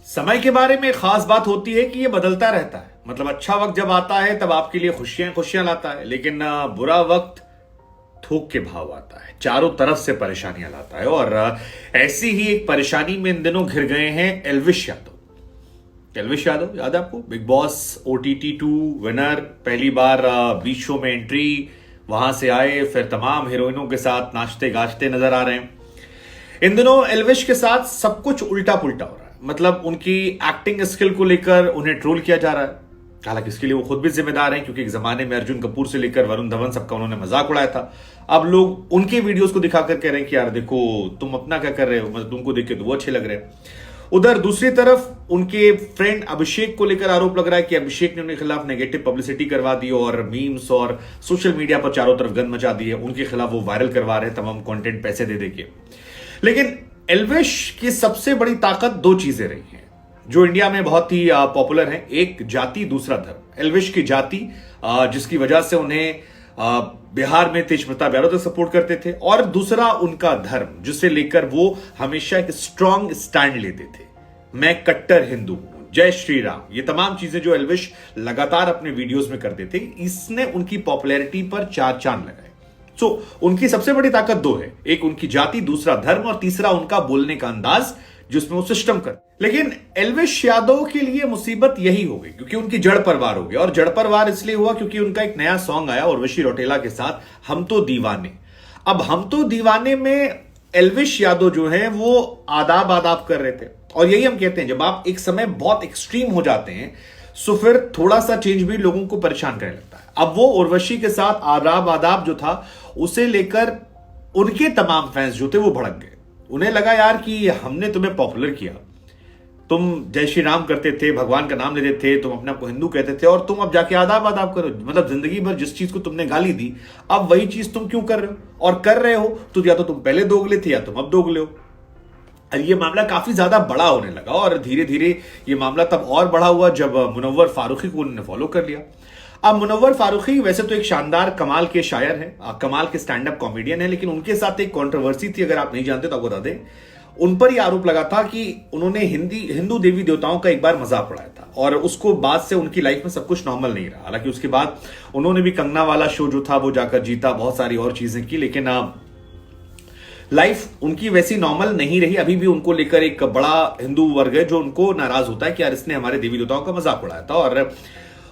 समय के बारे में खास बात होती है कि ये बदलता रहता है। मतलब अच्छा वक्त जब आता है तब आपके लिए खुशियां खुशियां लाता है, लेकिन बुरा वक्त थोक के भाव आता है, चारों तरफ से परेशानियां लाता है। और ऐसी ही एक परेशानी में इन दिनों घिर गए हैं एल्विश यादव। एल्विश यादव याद है आपको? बिग बॉस OTT 2 विनर, पहली बार बीच शो में एंट्री, वहां से आए, फिर तमाम हीरोइनों के साथ नाचते गाजते नजर आ रहे हैं। इन दिनों एल्विश के साथ सब कुछ उल्टा पुल्टा हो रहा है। मतलब उनकी एक्टिंग स्किल को लेकर उन्हें ट्रोल किया जा रहा है। हालांकि इसके लिए वो खुद भी जिम्मेदार हैं, क्योंकि एक जमाने में अर्जुन कपूर से लेकर वरुण धवन सबका उन्होंने मजाक उड़ाया था। अब लोग उनके वीडियोस को दिखाकर कह रहे हैं कि यार देखो तुम अपना क्या कर रहे हो, मतलब तुमको देख के तो वो अच्छे लग रहे हैं। उधर दूसरी तरफ उनके फ्रेंड अभिषेक को लेकर आरोप लग रहा है कि अभिषेक ने उनके खिलाफ नेगेटिव पब्लिसिटी करवा दी और मीम्स और सोशल मीडिया पर चारों तरफ गंद मचा दी है। उनके खिलाफ वो वायरल करवा रहे हैं तमाम कंटेंट पैसे दे देके। लेकिन एल्विश की सबसे बड़ी ताकत दो चीजें रही हैं जो इंडिया में बहुत ही पॉपुलर है। एक जाति, दूसरा धर्म। एल्विश की जाति जिसकी वजह से उन्हें बिहार में तेज प्रताप यादव तक सपोर्ट करते थे, और दूसरा उनका धर्म जिसे लेकर वो हमेशा एक स्ट्रांग स्टैंड लेते थे। मैं कट्टर हिंदू हूं, जय श्री राम, ये तमाम चीजें जो एल्विश लगातार अपने वीडियोस में करते थे, इसने उनकी पॉपुलैरिटी पर चार चांद लगाए। उनकी सबसे बड़ी ताकत दो है, एक उनकी जाति, दूसरा धर्म, और तीसरा उनका बोलने का अंदाज जिसमें वो सिस्टम कर। लेकिन एल्विश यादव के लिए मुसीबत यही हो गई क्योंकि उनकी जड़ परवार हो गया। और जड़ परवार इसलिए हुआ क्योंकि उनका एक नया सॉन्ग आया उर्वशी रौटेला के साथ, हम तो दीवाने। अब हम तो दीवाने में एल्विश यादव जो है वो आदाब आदाब कर रहे थे। और यही हम कहते हैं, जब आप एक समय बहुत एक्सट्रीम हो जाते हैं तो फिर थोड़ा सा चेंज भी लोगों को परेशान करने लगता है। अब वो उर्वशी के साथ आदाब आदाब जो था उसे लेकर उनके तमाम फैंस जो थे वो भड़क गए। उन्हें लगा यार कि हमने तुम्हें पॉपुलर किया, तुम जय श्री राम करते थे, भगवान का नाम लेते थे, तुम अपने आप को हिंदू कहते थे, और तुम अब जाके आदाब आदाब करो। मतलब जिंदगी भर जिस चीज को तुमने गाली दी, अब वही चीज तुम क्यों कर रहे हो? और कर रहे हो तो या तो तुम पहले दोगले थे या तुम अब दोगले हो। ये मामला काफी ज्यादा बड़ा होने लगा और धीरे धीरे ये मामला तब और बड़ा हुआ जब मुनव्वर फारूकी को उन्होंने फॉलो कर लिया। अब मुनव्वर फारूकी वैसे तो एक शानदार कमाल के शायर हैं, कमाल के स्टैंड अप कॉमेडियन है, लेकिन उनके साथ एक कंट्रोवर्सी थी, अगर आप नहीं जानते तो आपको बता दें। उन पर यह आरोप लगा था कि उन्होंने हिंदू देवी देवताओं का एक बार मजाक उड़ाया था, और उसको बाद से उनकी लाइफ में सब कुछ नॉर्मल नहीं रहा। हालांकि उसके बाद उन्होंने भी कंगना वाला शो जो था वो जाकर जीता, बहुत सारी और चीजें की, लेकिन लाइफ उनकी वैसी नॉर्मल नहीं रही। अभी भी उनको लेकर एक बड़ा हिंदू वर्ग है जो उनको नाराज होता है कि यार इसने हमारे देवी देवताओं का मजाक उड़ाया था। और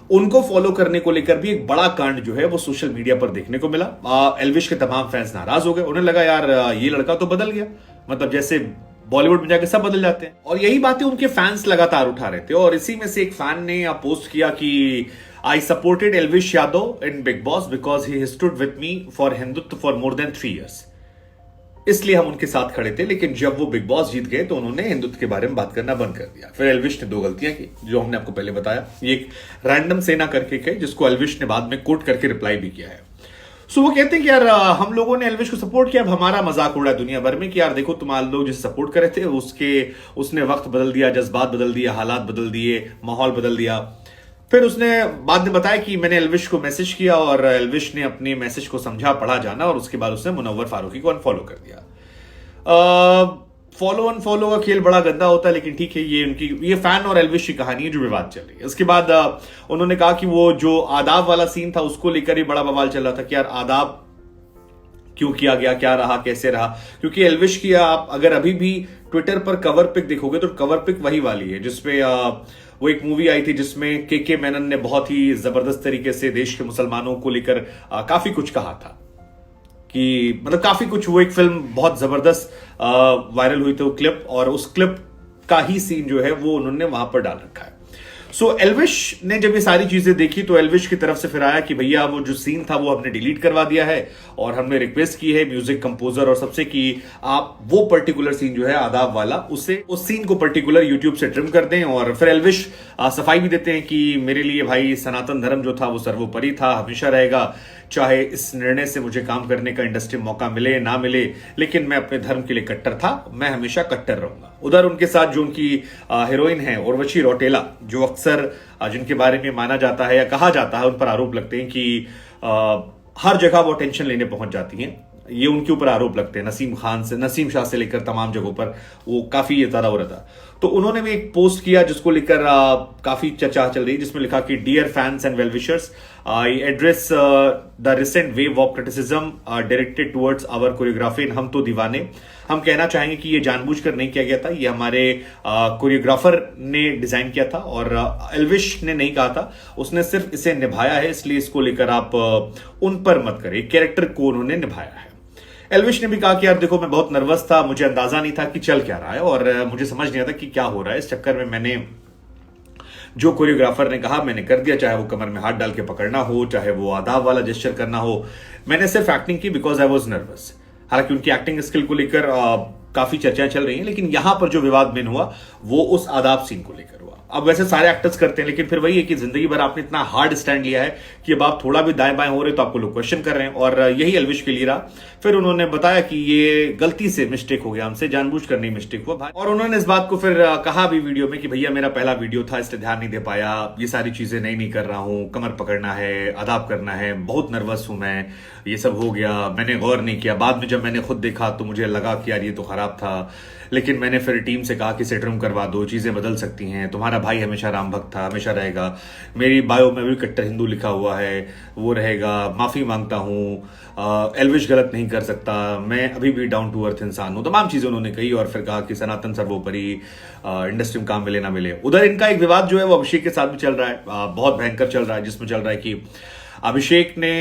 उनको फॉलो करने को लेकर भी एक बड़ा कांड जो है वो सोशल मीडिया पर देखने को मिला। एल्विश के तमाम फैंस नाराज हो गए। उन्हें लगा यार ये लड़का तो बदल गया, मतलब जैसे बॉलीवुड में जाके सब बदल जाते हैं। और यही बातें उनके फैंस लगातार उठा रहे थे। और इसी में से एक फैन ने पोस्ट किया कि I supported Elvish Yadav in big boss because he stood with me for Hindutva for more than 3 years। इसलिए हम उनके साथ खड़े थे, लेकिन जब वो बिग बॉस जीत गए तो उन्होंने हिंदुत्व के बारे में बात करना बंद कर दिया। फिर एल्विश ने 2 गलतियां की जो हमने आपको पहले बताया। ये एक रैंडम सेना करके है जिसको एल्विश ने बाद में कोट करके रिप्लाई भी किया है। सो वो कहते हैं कि यार हम लोगों ने एल्विश को सपोर्ट किया, अब हमारा मजाक उड़ा दुनिया भर में कि यार देखो तुम्हारे लोग जिसे सपोर्ट करे थे उसने वक्त बदल दिया, जज्बात बदल दिया, हालात बदल दिए, माहौल बदल दिया। फिर उसने बाद में बताया कि मैंने एल्विश को मैसेज किया और एल्विश ने अपने मैसेज को समझा, पढ़ा, जाना, और उसके बाद उसने मुनव्वर फारूकी को अनफॉलो कर दिया। फॉलो अनफॉलो का खेल बड़ा गंदा होता है, लेकिन ठीक है, ये फैन और एल्विश की कहानी है जो विवाद चल रही है। उसके बाद उन्होंने कहा कि वो जो आदाब वाला सीन था उसको लेकर ही बड़ा बवाल चल रहा था कि यार आदाब क्यों किया गया, क्या रहा, कैसे रहा। क्योंकि एल्विश की आप अगर अभी भी ट्विटर पर कवर पिक देखोगे तो कवर पिक वही वाली है जिसपे वो एक मूवी आई थी जिसमें के मेनन ने बहुत ही जबरदस्त तरीके से देश के मुसलमानों को लेकर काफी कुछ कहा था कि मतलब काफी कुछ। वो एक फिल्म बहुत जबरदस्त वायरल हुई थी वो क्लिप, और उस क्लिप का ही सीन जो है वो उन्होंने वहां पर डाल रखा है। सो एल्विश ने जब ये सारी चीजें देखी तो एल्विश की तरफ से फिर आया कि भैया वो जो सीन था वो हमने डिलीट करवा दिया है, और हमने रिक्वेस्ट की है म्यूजिक कंपोजर और सबसे कि आप वो पर्टिकुलर सीन जो है आदाब वाला उस सीन को पर्टिकुलर यूट्यूब से ट्रिम कर दें। और फिर एल्विश सफाई भी देते हैं कि मेरे लिए भाई सनातन धर्म जो था वो सर्वोपरि था, हमेशा रहेगा, चाहे इस निर्णय से मुझे काम करने का इंडस्ट्री मौका मिले ना मिले, लेकिन मैं अपने धर्म के लिए कट्टर था, मैं हमेशा कट्टर रहूंगा। उधर उनके साथ जो उनकी हीरोइन है उर्वशी रौटेला, जो अक्सर जिनके बारे में माना जाता है या कहा जाता है, उन पर आरोप लगते हैं कि हर जगह वो अटेंशन लेने पहुंच जाती हैं। ये उनके ऊपर आरोप लगते हैं, नसीम शाह से लेकर तमाम जगहों पर वो काफी ये तरह हो रहा था। तो उन्होंने भी एक पोस्ट किया जिसको लेकर काफी चर्चा चल रही है, जिसमें लिखा कि dear fans and well wishers, I address the recent wave of criticism directed towards our choreography in Hum To दीवाने। हम कहना चाहेंगे कि ये जानबूझकर नहीं किया गया था, ये हमारे कोरियोग्राफर ने डिजाइन किया था और एल्विश ने नहीं कहा था, उसने सिर्फ इसे निभाया है, इसलिए इसको लेकर आप उन पर मत करें। कैरेक्टर को उन्होंने निभाया है। एल्विश ने भी कहा कि यार देखो, मैं बहुत नर्वस था, मुझे अंदाजा नहीं था कि चल क्या रहा है और मुझे समझ नहीं आता कि क्या हो रहा है। इस चक्कर में मैंने जो कोरियोग्राफर ने कहा मैंने कर दिया, चाहे वो कमर में हाथ डाल के पकड़ना हो, चाहे वो आदाब वाला जेस्चर करना हो। मैंने सिर्फ एक्टिंग की बिकॉज आई वॉज नर्वस। हालांकि उनकी एक्टिंग स्किल को लेकर काफी चर्चाएं चल रही हैं, लेकिन यहां पर जो विवाद मेन हुआ वो उस आदाब सीन को लेकर हुआ। अब वैसे सारे एक्टर्स करते हैं, लेकिन फिर वही है कि जिंदगी भर आपने इतना हार्ड स्टैंड लिया है कि अब आप थोड़ा भी दाएं बाएं हो रहे तो आपको लोग क्वेश्चन कर रहे हैं, और यही एल्विश के लिए रहा। फिर उन्होंने बताया कि ये गलती से मिस्टेक हो गया, हमसे जानबूझकर नहीं मिस्टेक हुआ भाई। और उन्होंने इस बात को फिर कहा भी वीडियो में कि भैया मेरा पहला वीडियो था, इसलिए ध्यान नहीं दे पाया, ये सारी चीजें नहीं कर रहा हूं, कमर पकड़ना है, आदाब करना है, बहुत नर्वस हूं मैं, ये सब हो गया, मैंने गौर नहीं किया। बाद में जब मैंने खुद देखा तो मुझे लगा कि यार ये तो खराब था, लेकिन मैंने फिर टीम से कहा कि सेट रूम करवा दो, चीजें बदल सकती हैं, तुम्हारा भाई हमेशा राम भक्त था, हमेशा रहेगा, मेरी बायो में भी कट्टर हिंदू लिखा हुआ है, वो रहेगा, माफी मांगता हूं, एल्विश गलत नहीं कर सकता, मैं अभी भी डाउन टू अर्थ इंसान हूं। तमाम चीजें उन्होंने कही और फिर कहा कि सनातन सर्वोपरि, इंडस्ट्री में काम मिले ना मिले। उधर इनका एक विवाद जो है वो अभिषेक के साथ भी चल रहा है, बहुत भयंकर चल रहा है, जिसमें चल रहा है कि अभिषेक ने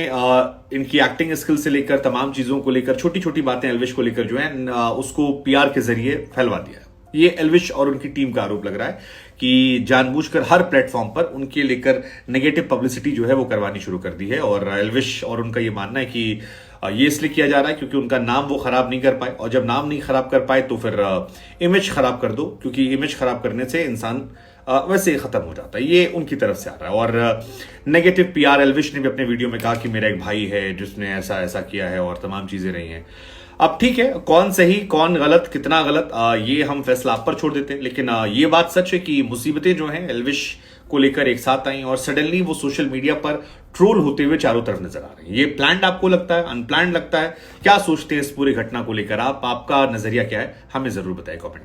इनकी एक्टिंग स्किल से लेकर तमाम चीजों को लेकर, छोटी छोटी बातें एल्विश को लेकर जो है उसको पीआर के जरिए फैलवा दिया है। ये एल्विश और उनकी टीम का आरोप लग रहा है कि जानबूझकर हर प्लेटफॉर्म पर उनके लेकर नेगेटिव पब्लिसिटी जो है वो करवानी शुरू कर दी है। और एल्विश और उनका ये मानना है कि ये इसलिए किया जा रहा है क्योंकि उनका नाम वो खराब नहीं कर पाए, और जब नाम नहीं खराब कर पाए तो फिर इमेज खराब कर दो, क्योंकि इमेज खराब करने से इंसान वैसे ही खत्म हो जाता है। ये उनकी तरफ से आ रहा है। और नेगेटिव पीआर, एल्विश ने भी अपने वीडियो में कहा कि मेरा एक भाई है जिसने ऐसा ऐसा किया है और तमाम चीजें रही हैं। अब ठीक है, कौन सही कौन गलत, कितना गलत, ये हम फैसला आप पर छोड़ देते हैं, लेकिन ये बात सच है कि मुसीबतें जो हैं एल्विश को लेकर एक साथ आई और सडनली वो सोशल मीडिया पर ट्रोल होते हुए चारों तरफ नजर आ रहे हैं। ये प्लान्ड आपको लगता है, अनप्लान्ड लगता है? क्या सोचते हैं इस पूरी घटना को लेकर आप? आपका नजरिया क्या है? हमें जरूर बताएं कमेंट।